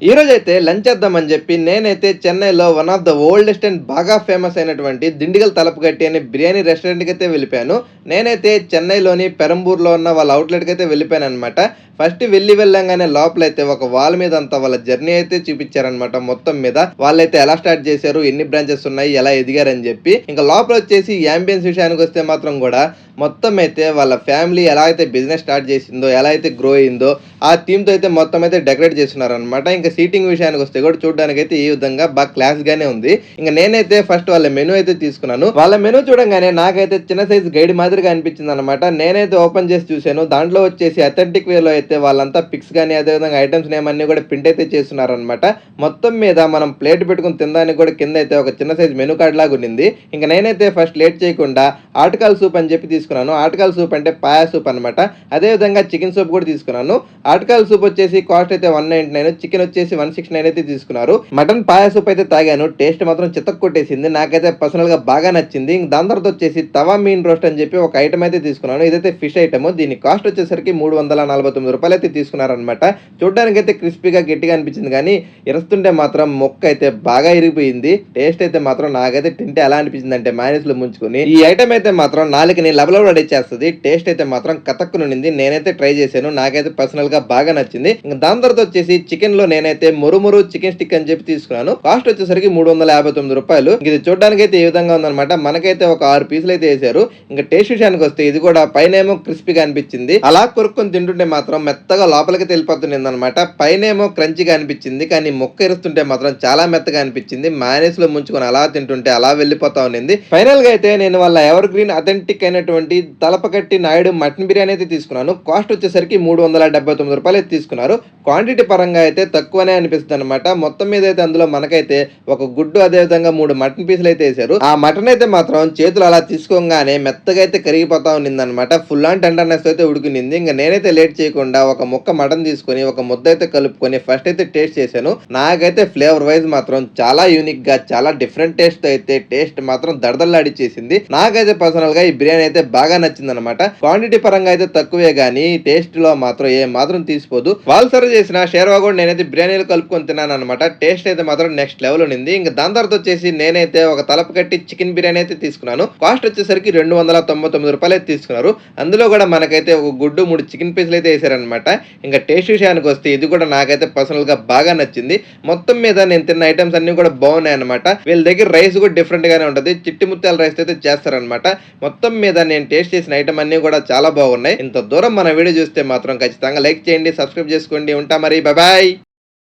ఈ రోజైతే లంచ్ చేద్దామని చెప్పి నేనైతే చెన్నైలో one of the oldest and బాగా ఫేమస్ అయినటువంటి దిండిగల్ తలపగట్టి అనే బిర్యానీ రెస్టారెంట్‌కి అయితే వెళ్ళిపోయాను. నేనైతే చెన్నైలోని పెరంబూర్‌లో ఉన్న వాళ్ళ అవుట్‌లెట్‌కి అయితే వెళ్ళిపోయాననమాట. ఫస్ట్ వెళ్ళంగానే లోపలైతే ఒక వాల్ మీద అంతా వాళ్ళ జర్నీ అయితే చూపించారనమాట మొత్తం మీద. వాళ్ళైతే ఎలా స్టార్ట్ చేశారు, ఎన్ని బ్రాంచెస్ ఉన్నాయి, ఎలా ఎదిగారని చెప్పి. ఇంకా లోపలొచ్చేసి యాంబియన్స్ విషయానికొస్తే మాత్రం గూడా మొత్తం అయితే వాళ్ళ ఫ్యామిలీ ఎలా అయితే బిజినెస్ స్టార్ట్ చేసిందో, ఎలా అయితే గ్రో అయిందో ఆ థీమ్‌తో అయితే మొత్తం అయితే డెకరేట్ చేసున్నారనమాట. ఇంకా సీటింగ్ విషయానికొస్తే కూడా చూడ్డానికైతే ఈ విధంగా బాగా క్లాస్‌గానే ఉంది. ఇంక నేనైతే ఫస్ట్ వాళ్ళ మెనూ అయితే తీసుకున్నాను. వాళ్ళ మెనూ చూడంగానే నాకైతే చిన్న సైజ్ గైడ్ మాదిరిగా అనిపించిందనమాట. నేనైతే ఓపెన్ చేసి చూసాను. దాంట్లో వచ్చేసి అథెంటిక్ వేలో అయితే వాళ్ళంతా పిక్స్ గాని, అదే విధంగా ఐటెమ్స్ నేమ్ అన్నీ కూడా ప్రింట్ అయితే చేస్తున్నారనమాట. మొత్తం మీద మనం ప్లేట్ పెట్టుకొని తినడానికి కూడా కింద అయితే ఒక చిన్న సైజ్ మెనూ కార్డ్ లాగా ఉండింది. ఇంక నేనైతే ఫస్ట్ లేట్ చేయకుండా ఆటకాల్ సూప్ అని చెప్పి తీసుకున్నాను. ఆటకాల్ సూప్ అంటే పాయా సూప్ అనమాట. అదే విధంగా చికెన్ సూప్ కూడా తీసుకున్నాను. ఆటకాల్ సూప్ వచ్చేసి కాస్ట్ అయితే 199, చికెన్ వచ్చేసి 169 అయితే తీసుకున్నారు. మటన్ పాయా సూప్ అయితే తాగాను. టేస్ట్ మాత్రం చితక్ కొట్టేసింది. నాకైతే పర్సనల్ గా బాగా నచ్చింది. దాని తర్వాత వచ్చేసి తవా మీన్ రోస్ట్ అని చెప్పి ఒక ఐటమ్ అయితే తీసుకున్నాను. ఇదైతే ఫిష్ ఐటమ్. దీని కాస్ట్ వచ్చేసరికి రూ. 349 అయితే తీసుకున్నారనమాట. చూడడానికి అయితే క్రిస్పీగా గట్టిగా అనిపించింది కానీ ఇరుస్తుంటే మాత్రం మొక్క అయితే బాగా ఇరిగిపోయింది. టేస్ట్ అయితే మాత్రం నాకైతే తింటే ఎలా అనిపించింది అంటే మైనస్ లో ముంచుకొని ఈ ఐటమ్ అయితే మాత్రం నాలుకని లబలబడిచ్చేస్తుంది. టేస్ట్ అయితే మాత్రం కతక్కునుండింది. నేనైతే ట్రై చేశాను. నాకైతే పర్సనల్ గా బాగా నచ్చింది. ఇంకా దాని తర్వాత వచ్చేసి చికెన్ లో నేనైతే మురుమురు చికెన్ స్టిక్ అని చెప్పి తీసుకున్నాను. కాస్ట్ వచ్చేసరికి రూ. 359. ఇది చూడడానికి అయితే ఈ విధంగా ఉందన్నమాట. మనకైతే ఒక 6 పీసులు అయితే వేసారు. ఇంకా టేస్ట్ విషయానికి వస్తే ఇది కూడా పైన ఏమో క్రిస్పీగా అనిపించింది. అలా కొరుక్కొని తింటుంటే మాత్రం మెత్తగా లోపలికి తెలిపోతుంది అనమాట. పైన ఏమో క్రంచిగా అనిపించింది కానీ ముక్క ఇరుస్తుంటే మాత్రం చాలా మెత్తగా అనిపించింది. మైనస్ లో ముంచుకొని అలా తింటుంటే అలా వెళ్ళిపోతా ఉన్నింది. ఫైనల్ గా అయితే నేను వాళ్ళ ఎవర్ గ్రీన్ అథెంటిక్ అయినటువంటి తలపకట్టి నాయుడు మటన్ బిర్యానీ అయితే తీసుకున్నాను. కాస్ట్ వచ్చేసరికి రూ. 379 అయితే తీసుకున్నారు. క్వాంటిటీ పరంగా అయితే తక్కువనే అనిపిస్తుంది అనమాట. మొత్తం మీద అయితే అందులో మనకైతే ఒక గుడ్డు, అదే విధంగా 3 మటన్ పీసులు అయితే వేసారు. ఆ మటన్ అయితే మాత్రం చేతులు అలా తీసుకోగానే మెత్తగా అయితే కరిగిపోతా ఉన్నింది అనమాట. ఫుల్ ఆన్ టెండర్నెస్ అయితే ఉడికినింది. ఇంకా నేనైతే లేట్ చేయకుండా ఒక ముక్క మటన్ తీసుకొని ఒక ముద్ద అయితే కలుపుకొని ఫస్ట్ అయితే టేస్ట్ చేశాను. నాకైతే ఫ్లేవర్ వైజ్ మాత్రం చాలా యూనిక్ గా, చాలా డిఫరెంట్ టేస్ట్ అయితే టేస్ట్ మాత్రం దడదల్లాడిచ్చేసింది. నాకైతే పర్సనల్ గా ఈ బిర్యానీ అయితే బాగా నచ్చింది అనమాట. క్వాంటిటీ పరంగా అయితే తక్కువే గానీ టేస్ట్ లో మాత్రం ఏ మాత్రం తీసిపోదు. వాళ్ళు సర్వ్ చేసిన షేర్వా కూడా నేనైతే బిర్యానీలో కలుపుకొని తిన్నాను అనమాట. టేస్ట్ అయితే మాత్రం నెక్స్ట్ లెవెల్ ఉంది. ఇంకా దాని తర్వాత వచ్చేసి నేనైతే ఒక తలపు కట్టి చికెన్ బిర్యానీ అయితే తీసుకున్నాను. కాస్ట్ వచ్చేసరికి రూ. 299 అయితే తీసుకున్నారు. అందులో కూడా మనకైతే ఒక గుడ్డు, 3 చికెన్ పీసులు అయితే వేసారనమాట. ఇంకా టేస్ట్ విషయానికి వస్తే ఇది కూడా నాకైతే పర్సనల్ గా బాగా నచ్చింది. మొత్తం మీద నేను తిన్న ఐటమ్స్ అన్ని కూడా బాగున్నాయి అనమాట. వీళ్ళ దగ్గర రైస్ కూడా డిఫరెంట్ గానే ఉంటది. చిట్టి ముత్యాల రైస్ అయితే చేస్తారనమాట. మొత్తం మీద నేను టేస్ట్ చేసిన ఐటమ్ అన్ని కూడా చాలా బాగున్నాయి. ఇంత దూరం మన వీడియో చూస్తే మాత్రం ఖచ్చితంగా లైక్ చేయండి, సబ్స్క్రైబ్ చేసుకోండి. ఉంటా మరి, బాయ్.